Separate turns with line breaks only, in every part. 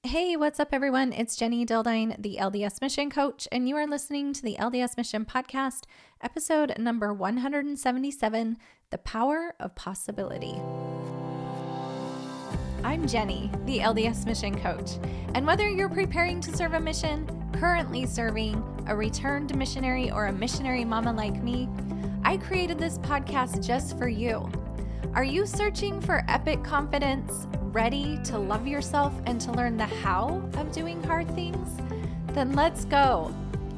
Hey, what's up, everyone? It's Jenny Dildine, the LDS Mission Coach, and you are listening to the LDS Mission Podcast, episode number 177, The Power of Possibility. I'm Jenny, the LDS Mission Coach, and whether you're preparing to serve a mission, currently serving, a returned missionary, or a missionary mama like me, I created this podcast just for you. Are you searching for epic confidence, ready to love yourself and to learn the how of doing hard things? Then let's go.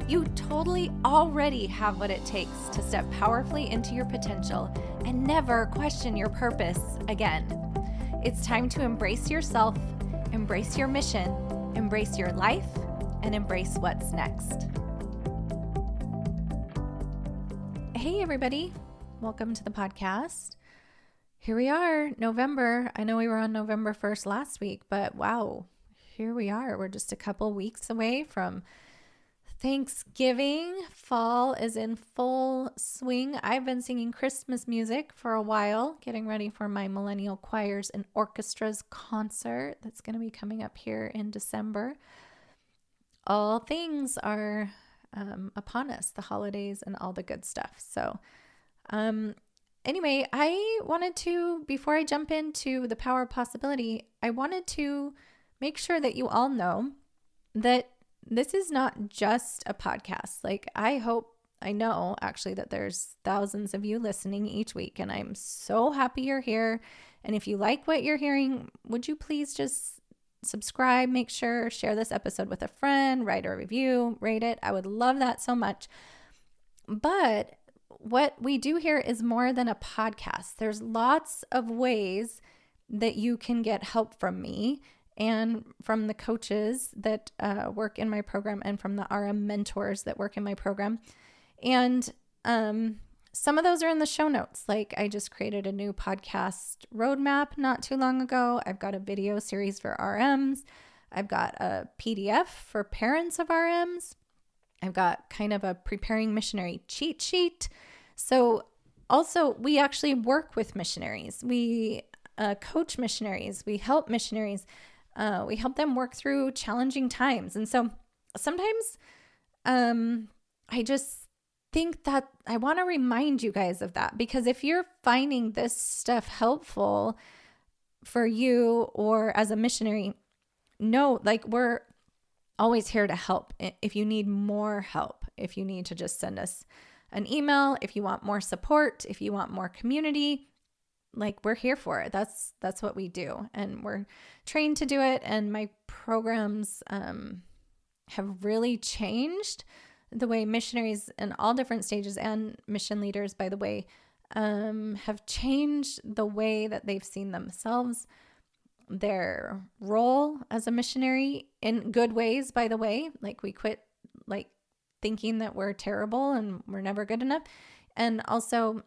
You totally already have what it takes to step powerfully into your potential and never question your purpose again. It's time to embrace yourself, embrace your mission, embrace your life, and embrace what's next. Hey, everybody. Welcome to the podcast. Here we are, November. I know we were on November 1st last week, but wow, here we are. We're just a couple weeks away from Thanksgiving. Fall is in full swing. I've been singing Christmas music for a while, getting ready for my Millennial Choirs and Orchestras concert that's going to be coming up here in December. All things are upon us, the holidays and all the good stuff. So, anyway, I wanted to, before I jump into the power of possibility, I wanted to make sure that you all know that this is not just a podcast. Like, I know actually that there's thousands of you listening each week, and I'm so happy you're here. And if you like what you're hearing, would you please just subscribe, make sure, share this episode with a friend, write a review, rate it. I would love that so much. But what we do here is more than a podcast. There's lots of ways that you can get help from me and from the coaches that work in my program and from the RM mentors that work in my program. And some of those are in the show notes. Like, I just created a new podcast roadmap not too long ago. I've got a video series for RMs. I've got a PDF for parents of RMs. I've got kind of a preparing missionary cheat sheet. So also, we actually work with missionaries. We coach missionaries. We help missionaries. We help them work through challenging times. And so sometimes I just think that I want to remind you guys of that, because if you're finding this stuff helpful for you or as a missionary, know, like, we're always here to help. If you need more help, if you need to just send us an email, if you want more support, if you want more community, like, we're here for it. That's what we do. And we're trained to do it. And my programs have really changed the way missionaries in all different stages, and mission leaders, by the way, have changed the way that they've seen themselves, their role as a missionary, in good ways, by the way. Like, we quit thinking that we're terrible and we're never good enough. And also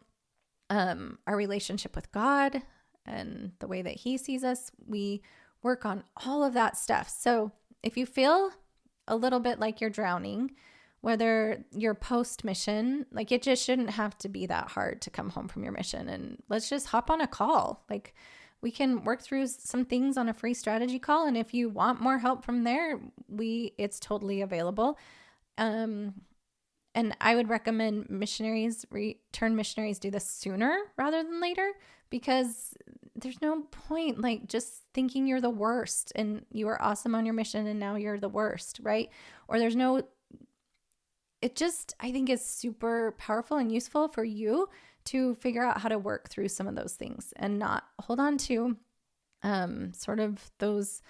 our relationship with God and the way that He sees us. We work on all of that stuff. So if you feel a little bit like you're drowning, whether you're post-mission, like, it just shouldn't have to be that hard to come home from your mission. And let's just hop on a call. Like, we can work through some things on a free strategy call. And if you want more help from there, it's totally available. And I would recommend return missionaries do this sooner rather than later, because there's no point like just thinking you're the worst and you were awesome on your mission and now you're the worst, right? Or I think it's super powerful and useful for you to figure out how to work through some of those things and not hold on to sort of those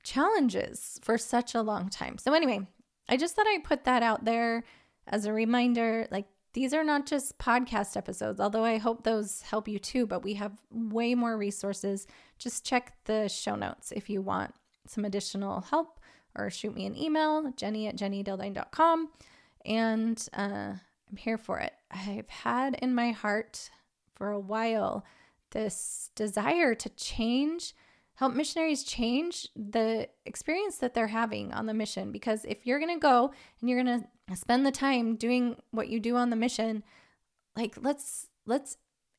challenges for such a long time. So anyway, I just thought I'd put that out there as a reminder. Like, these are not just podcast episodes, although I hope those help you too, but we have way more resources. Just check the show notes if you want some additional help, or shoot me an email, jenny@jennydildine.com. And I'm here for it. I've had in my heart for a while this desire to help missionaries change the experience that they're having on the mission. Because if you're going to go and you're going to spend the time doing what you do on the mission, like, let's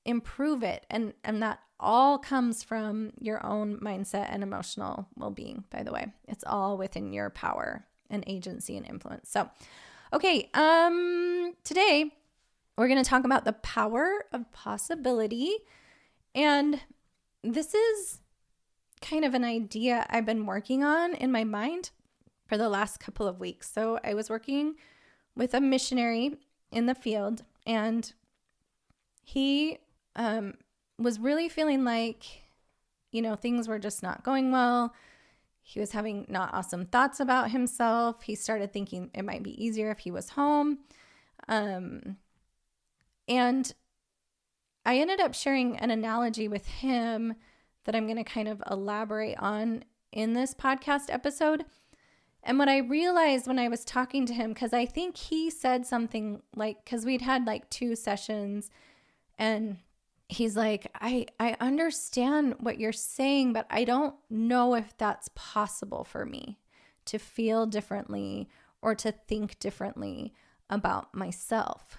improve it. And that all comes from your own mindset and emotional well-being, by the way. It's all within your power and agency and influence. So, okay, today we're going to talk about the power of possibility. And this is kind of an idea I've been working on in my mind for the last couple of weeks. So I was working with a missionary in the field, and he was really feeling like, things were just not going well. He was having not awesome thoughts about himself. He started thinking it might be easier if he was home. And I ended up sharing an analogy with him that I'm going to kind of elaborate on in this podcast episode. And what I realized when I was talking to him, because I think he said something like, because we'd had like 2 sessions, and he's like, I understand what you're saying, but I don't know if that's possible for me to feel differently or to think differently about myself.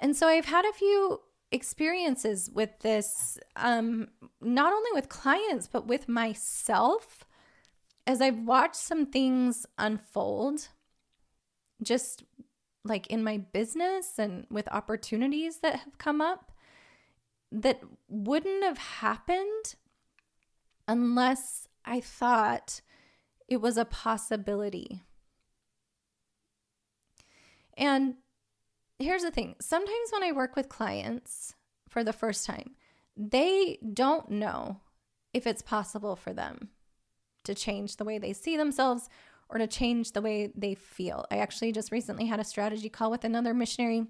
And so I've had a few experiences with this, not only with clients, but with myself, as I've watched some things unfold, just like in my business and with opportunities that have come up that wouldn't have happened unless I thought it was a possibility. And here's the thing. Sometimes when I work with clients for the first time, they don't know if it's possible for them to change the way they see themselves or to change the way they feel. I actually just recently had a strategy call with another missionary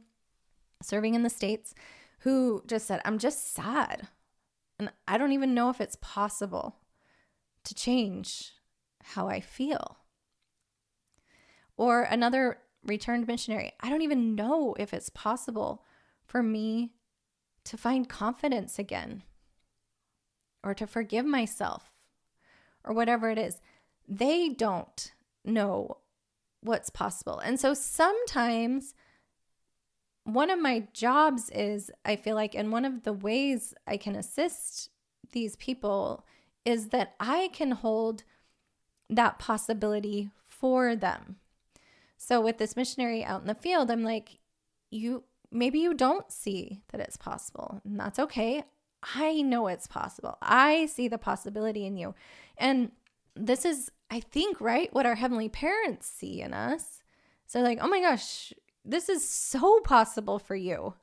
serving in the States who just said, I'm just sad, and I don't even know if it's possible to change how I feel. Or another returned missionary, I don't even know if it's possible for me to find confidence again, or to forgive myself, or whatever it is. They don't know what's possible. And so sometimes one of my jobs is, I feel like, and one of the ways I can assist these people is that I can hold that possibility for them. So with this missionary out in the field, I'm like, maybe you don't see that it's possible, and that's okay. I know it's possible. I see the possibility in you. And this is, I think, right, what our heavenly parents see in us. So like, oh my gosh, this is so possible for you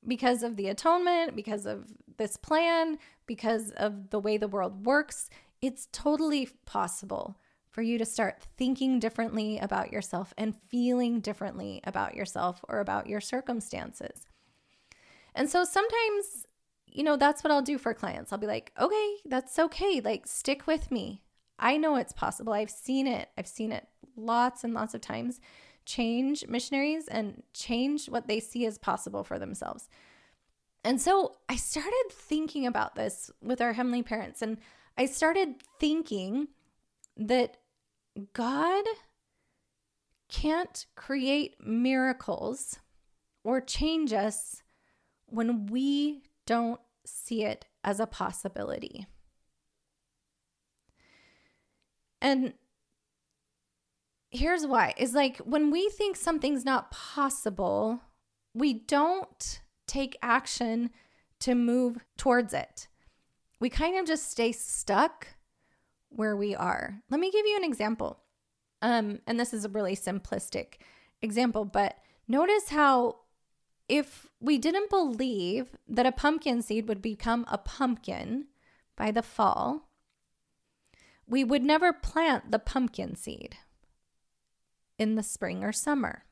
because of the atonement, because of this plan, because of the way the world works. It's totally possible for you to start thinking differently about yourself and feeling differently about yourself or about your circumstances. And so sometimes, that's what I'll do for clients. I'll be like, okay, that's okay. Like, stick with me. I know it's possible. I've seen it. I've seen it lots and lots of times change missionaries and change what they see as possible for themselves. And so I started thinking about this with our heavenly parents, and I started thinking that God can't create miracles or change us when we don't see it as a possibility. And here's why. Is like when we think something's not possible, we don't take action to move towards it. We kind of just stay stuck where we are. Let me give you an example. And this is a really simplistic example, but notice how if we didn't believe that a pumpkin seed would become a pumpkin by the fall, we would never plant the pumpkin seed in the spring or summer,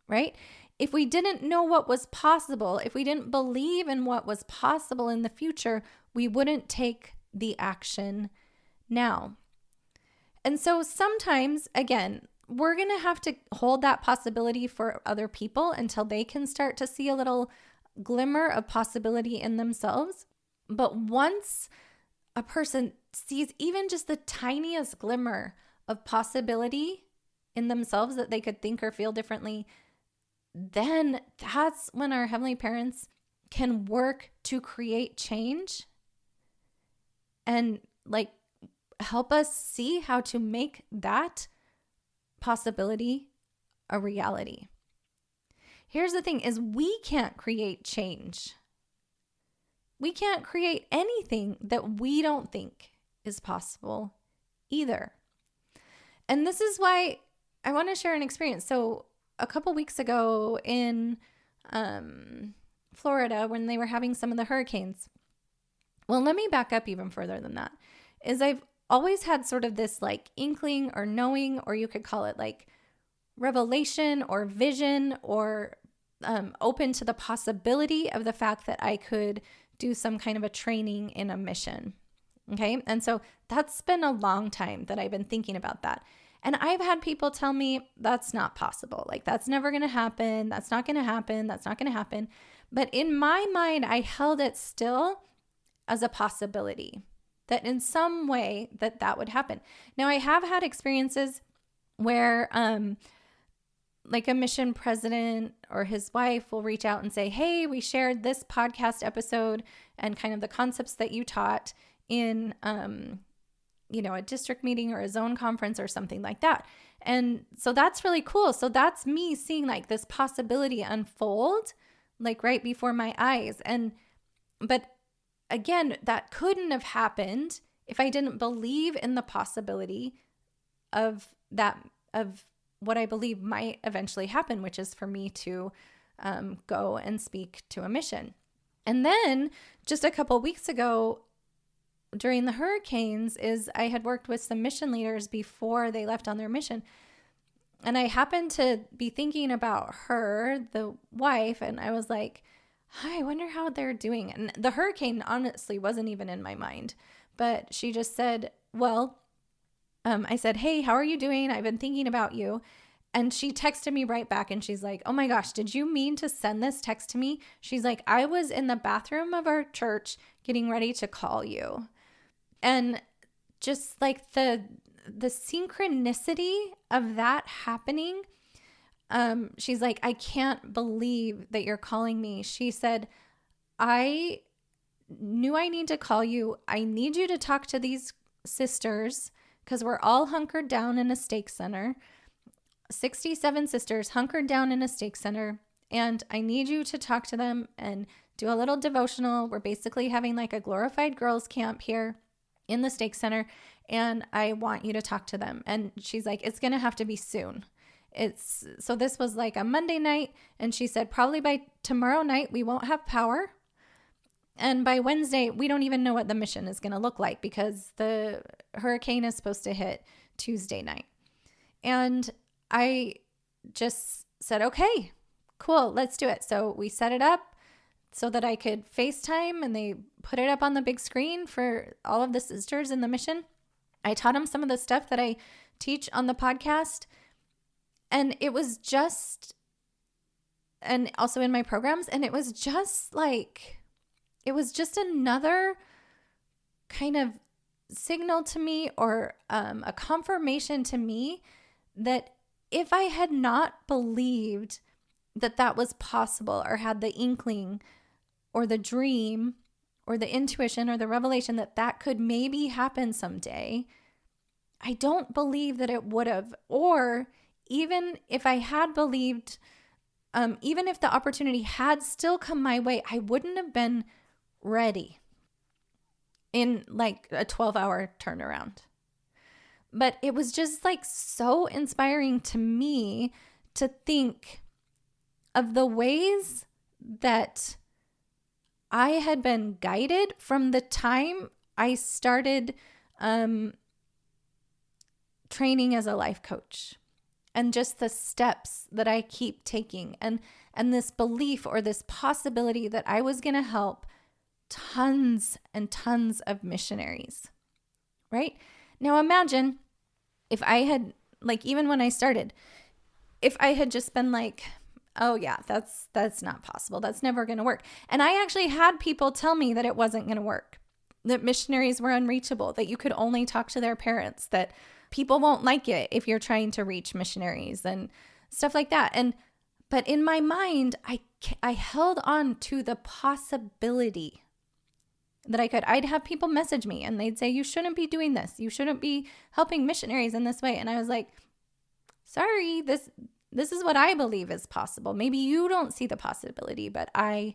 right? If we didn't know what was possible, if we didn't believe in what was possible in the future, we wouldn't take the action now. And so sometimes, again, we're going to have to hold that possibility for other people until they can start to see a little glimmer of possibility in themselves. But once a person sees even just the tiniest glimmer of possibility in themselves that they could think or feel differently, then that's when our heavenly parents can work to create change and like help us see how to make that possibility a reality. Here's the thing is we can't create change. We can't create anything that we don't think is possible either. And this is why I want to share an experience. So a couple weeks ago in Florida, when they were having some of the hurricanes, well, let me back up even further than that, is I've always had sort of this like inkling or knowing, or you could call it like revelation or vision, or open to the possibility of the fact that I could do some kind of a training in a mission. Okay. And so that's been a long time that I've been thinking about that. And I've had people tell me that's not possible. Like that's never going to happen. That's not going to happen. That's not going to happen. But in my mind, I held it still as a possibility that in some way that would happen. Now I have had experiences where, like a mission president or his wife will reach out and say, hey, we shared this podcast episode and kind of the concepts that you taught in, a district meeting or a zone conference or something like that. And so that's really cool. So that's me seeing like this possibility unfold, like right before my eyes. But again, that couldn't have happened if I didn't believe in the possibility of what I believe might eventually happen, which is for me to go and speak to a mission. And then just a couple weeks ago during the hurricanes is I had worked with some mission leaders before they left on their mission. And I happened to be thinking about her, the wife, and I was like, I wonder how they're doing. And the hurricane honestly wasn't even in my mind, but she just said, well, I said, hey, how are you doing? I've been thinking about you. And she texted me right back and she's like, oh my gosh, did you mean to send this text to me? She's like, I was in the bathroom of our church getting ready to call you. And just like the synchronicity of that happening, she's like, I can't believe that you're calling me. She said, I knew I need to call you. I need you to talk to these sisters because we're all hunkered down in a stake center. 67 sisters hunkered down in a stake center. And I need you to talk to them and do a little devotional. We're basically having like a glorified girls camp here in the stake center. And I want you to talk to them. And she's like, it's going to have to be soon. So this was like a Monday night. And she said, probably by tomorrow night, we won't have power. And by Wednesday, we don't even know what the mission is going to look like because the hurricane is supposed to hit Tuesday night. And I just said, okay, cool, let's do it. So we set it up so that I could FaceTime, and they put it up on the big screen for all of the sisters in the mission. I taught them some of the stuff that I teach on the podcast. And it was just, and also in my programs, and it was just another kind of signal to me, or a confirmation to me that if I had not believed that was possible, or had the inkling or the dream or the intuition or the revelation that could maybe happen someday, I don't believe that it would have. Or even if I had believed, even if the opportunity had still come my way, I wouldn't have been ready in like a 12-hour turnaround. But it was just like so inspiring to me to think of the ways that I had been guided from the time I started training as a life coach, and just the steps that I keep taking, and this belief or this possibility that I was going to help tons and tons of missionaries, right? Now imagine if I had, like, even when I started, if I had just been like, oh yeah, that's not possible. That's never going to work. And I actually had people tell me that it wasn't going to work, that missionaries were unreachable, that you could only talk to their parents, that people won't like it if you're trying to reach missionaries and stuff like that. But in my mind, I I held on to the possibility that I'd have people message me and they'd say, you shouldn't be doing this. You shouldn't be helping missionaries in this way. And I was like, sorry, this is what I believe is possible. Maybe you don't see the possibility, but I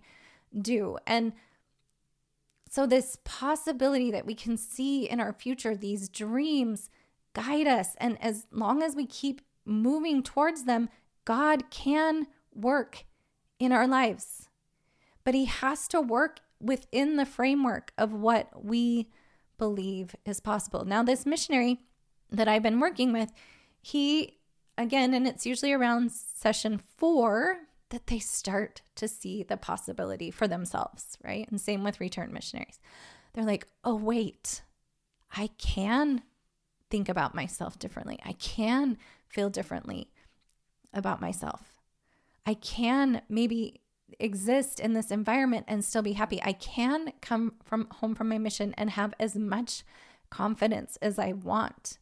do. And so this possibility that we can see in our future, these dreams guide us. And as long as we keep moving towards them, God can work in our lives. But he has to work within the framework of what we believe is possible. Now, this missionary that I've been working with, he, again, and it's usually around session 4 that they start to see the possibility for themselves, right? And same with return missionaries. They're like, oh, wait, I can think about myself differently. I can feel differently about myself. I can maybe exist in this environment and still be happy. I can come home from my mission and have as much confidence as I want.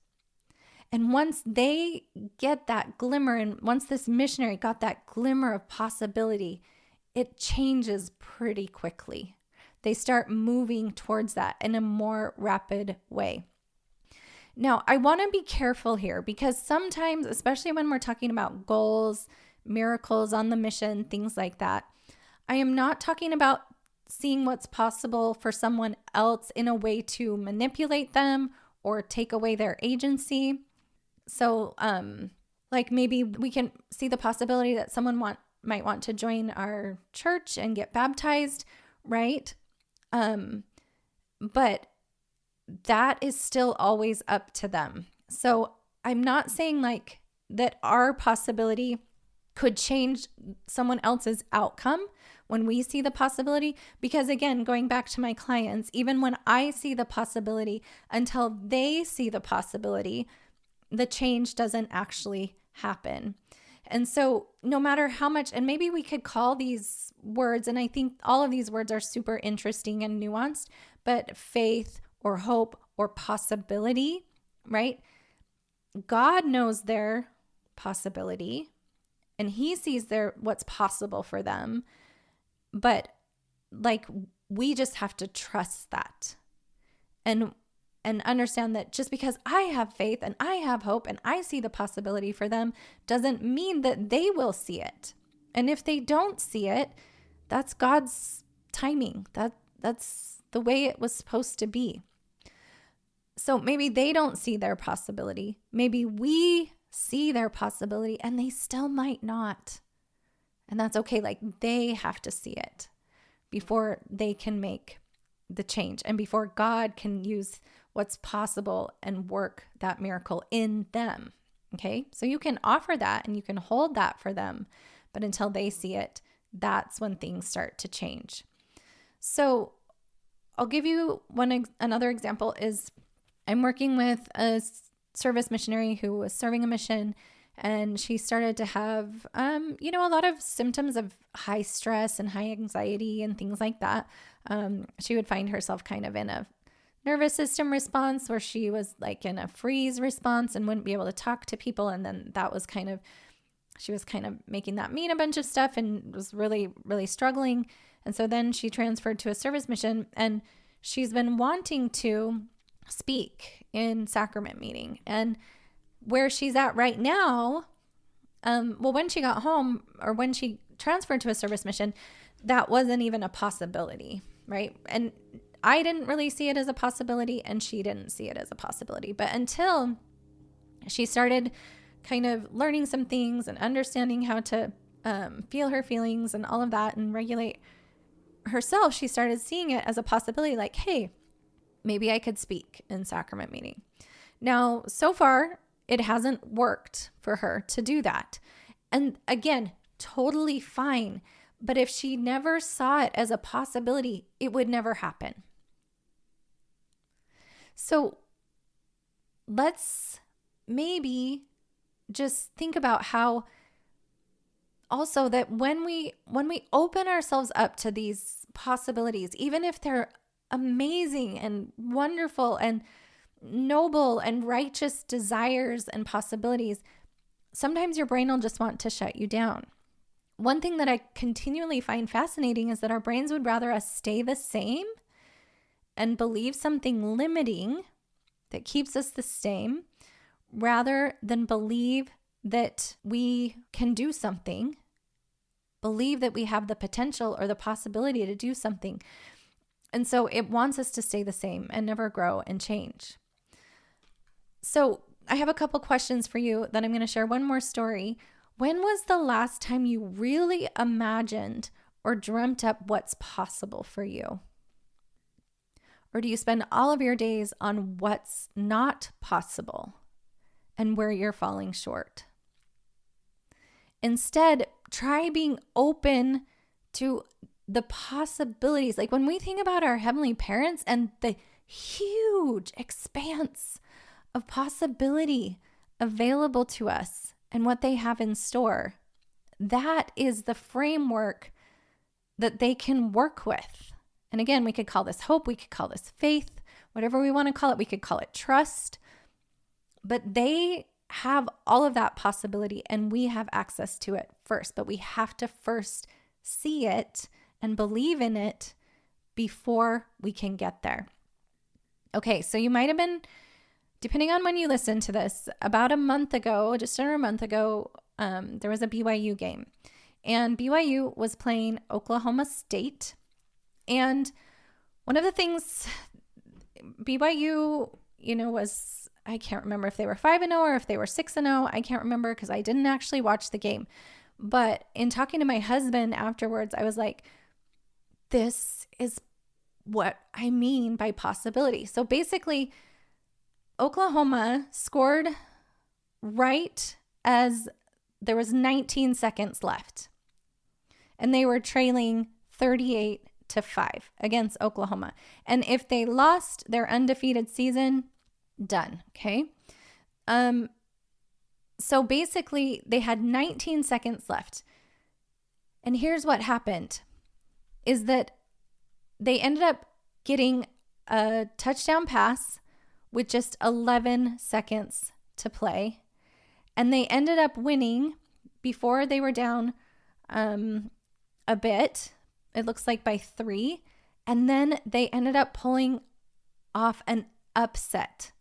And once they get that glimmer, and once this missionary got that glimmer of possibility, it changes pretty quickly. They start moving towards that in a more rapid way. Now, I want to be careful here because sometimes, especially when we're talking about goals, miracles on the mission, things like that, I am not talking about seeing what's possible for someone else in a way to manipulate them or take away their agency. So, like maybe we can see the possibility that someone might want to join our church and get baptized, right? But that is still always up to them. So I'm not saying like that our possibility could change someone else's outcome when we see the possibility, because again, going back to my clients, even when I see the possibility, until they see the possibility, the change doesn't actually happen. And so no matter how much, and maybe we could call these words, and I think all of these words are super interesting and nuanced, but faith or hope or possibility, right? God knows their possibility and he sees what's possible for them. But like, we just have to trust that and understand that just because I have faith and I have hope and I see the possibility for them doesn't mean that they will see it. And if they don't see it, that's God's timing. That's the way it was supposed to be. So maybe they don't see their possibility. Maybe we see their possibility and they still might not. And that's okay. Like, they have to see it before they can make the change and before God can use what's possible and work that miracle in them. Okay. So you can offer that and you can hold that for them, but until they see it, that's when things start to change. So I'll give you another example is I'm working with a service missionary who was serving a mission, and she started to have, a lot of symptoms of high stress and high anxiety and things like that. She would find herself kind of in a nervous system response where she was like in a freeze response and wouldn't be able to talk to people. And then she was kind of making that mean a bunch of stuff and was really, really struggling. And so then she transferred to a service mission, and she's been wanting to speak in sacrament meeting. And where she's at right now, when she got home or when she transferred to a service mission, that wasn't even a possibility, right? And I didn't really see it as a possibility, and she didn't see it as a possibility. But until she started kind of learning some things and understanding how to feel her feelings and all of that and regulate herself, she started seeing it as a possibility, like, hey, maybe I could speak in sacrament meeting. Now, so far, it hasn't worked for her to do that. And again, totally fine. But if she never saw it as a possibility, it would never happen. So let's maybe just think about how also that when we open ourselves up to these possibilities, even if they're amazing and wonderful and noble and righteous desires and possibilities, sometimes your brain will just want to shut you down. one thing that I continually find fascinating is that our brains would rather us stay the same and believe something limiting that keeps us the same rather than believe that we can do something, believe that we have the potential or the possibility to do something. And so it wants us to stay the same and never grow and change. So I have a couple questions for you. Then I'm going to share one more story. When was the last time you really imagined or dreamt up what's possible for you? Or do you spend all of your days on what's not possible and where you're falling short? Instead, try being open to the possibilities. Like when we think about our heavenly parents and the huge expanse of possibility available to us and what they have in store, that is the framework that they can work with. And again, we could call this hope, we could call this faith, whatever we want to call it. We could call it trust. But they have all of that possibility and we have access to it first. But we have to first see it and believe in it before we can get there. Okay, so you might have been, depending on when you listen to this, about a month ago, just under a month ago, there was a BYU game. And BYU was playing Oklahoma State. And one of the things BYU, was, I can't remember if they were 5-0 or if they were 6-0. I can't remember because I didn't actually watch the game. But in talking to my husband afterwards, I was like, this is what I mean by possibility. So basically, Oklahoma scored right as there was 19 seconds left. And they were trailing 38-5 against Oklahoma. And if they lost their undefeated season, done. Okay. So basically they had 19 seconds left. And here's what happened is that they ended up getting a touchdown pass with just 11 seconds to play. And they ended up winning before they were down a bit. It looks like by 3. And then they ended up pulling off an upset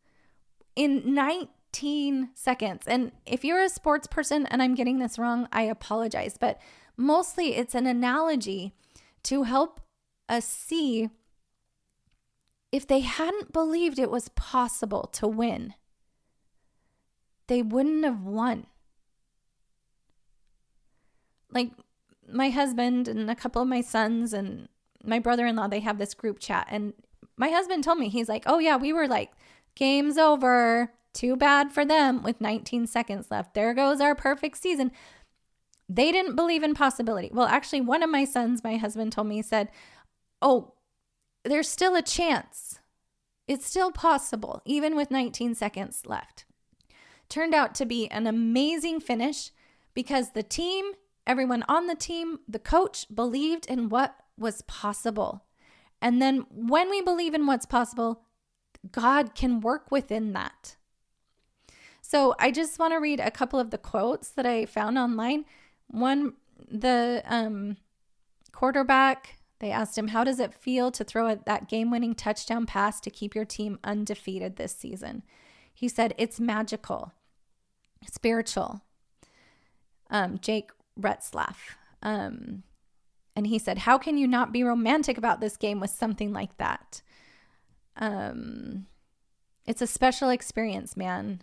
in 19 seconds. And if you're a sports person and I'm getting this wrong, I apologize. But mostly it's an analogy to help us see if they hadn't believed it was possible to win, they wouldn't have won. Like my husband and a couple of my sons and my brother-in-law, they have this group chat. And my husband told me, he's like, oh yeah, we were like, game's over. Too bad for them with 19 seconds left. There goes our perfect season. They didn't believe in possibility. Well, actually, one of my sons, my husband told me, he said, oh, there's still a chance. It's still possible, even with 19 seconds left. Turned out to be an amazing finish because the team, everyone on the team, the coach believed in what was possible. And then when we believe in what's possible, God can work within that. So I just want to read a couple of the quotes that I found online. One, the quarterback, they asked him, how does it feel to throw that game-winning touchdown pass to keep your team undefeated this season? He said, it's magical, spiritual. Jake Retzlaff. And he said, how can you not be romantic about this game with something like that? It's a special experience, man.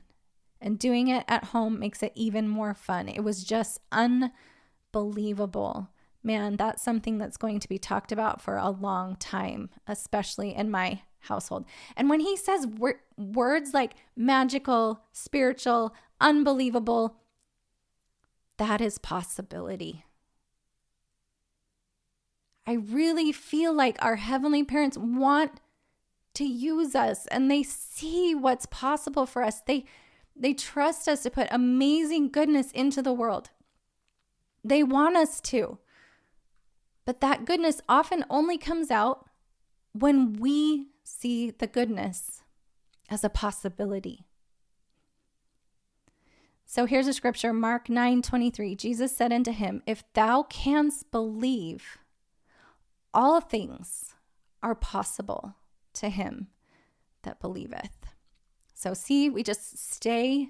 And doing it at home makes it even more fun. It was just unbelievable. Man, that's something that's going to be talked about for a long time, especially in my household. And when he says words like magical, spiritual, unbelievable, that is possibility. I really feel like our heavenly parents want to use us and they see what's possible for us. They trust us to put amazing goodness into the world. They want us to. But that goodness often only comes out when we see the goodness as a possibility. So here's a scripture, Mark 9:23. Jesus said unto him, if thou canst believe, all things are possible to him that believeth. So see, we just stay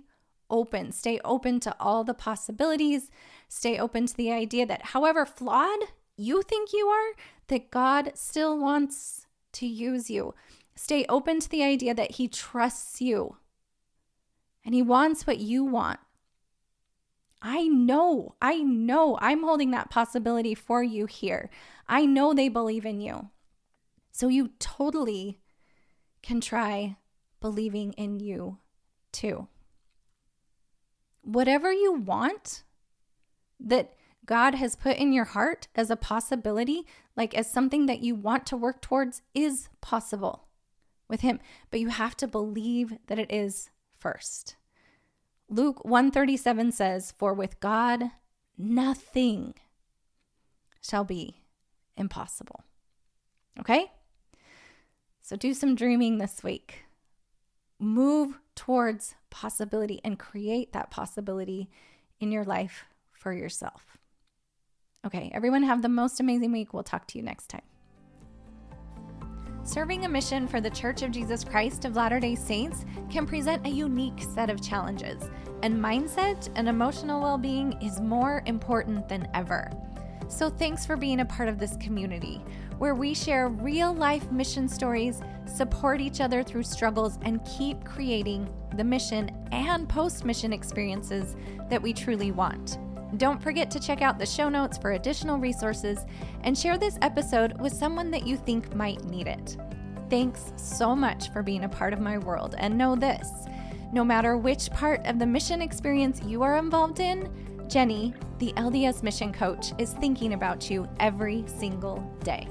open to all the possibilities, stay open to the idea that however flawed you think you are, that God still wants to use you. Stay open to the idea that he trusts you and he wants what you want. I know I'm holding that possibility for you here. I know they believe in you. So you totally can try believing in you too. Whatever you want that God has put in your heart as a possibility, like as something that you want to work towards, is possible with him. But you have to believe that it is first. Luke 1:37 says, for with God, nothing shall be impossible. Okay? So do some dreaming this week. Move towards possibility and create that possibility in your life for yourself. Okay, everyone have the most amazing week. We'll talk to you next time. Serving a mission for the Church of Jesus Christ of Latter-day Saints can present a unique set of challenges, and mindset and emotional well-being is more important than ever. So thanks for being a part of this community, where we share real-life mission stories, support each other through struggles, and keep creating the mission and post-mission experiences that we truly want. Don't forget to check out the show notes for additional resources and share this episode with someone that you think might need it. Thanks so much for being a part of my world, and know this, no matter which part of the mission experience you are involved in, Jenny, the LDS mission coach, is thinking about you every single day.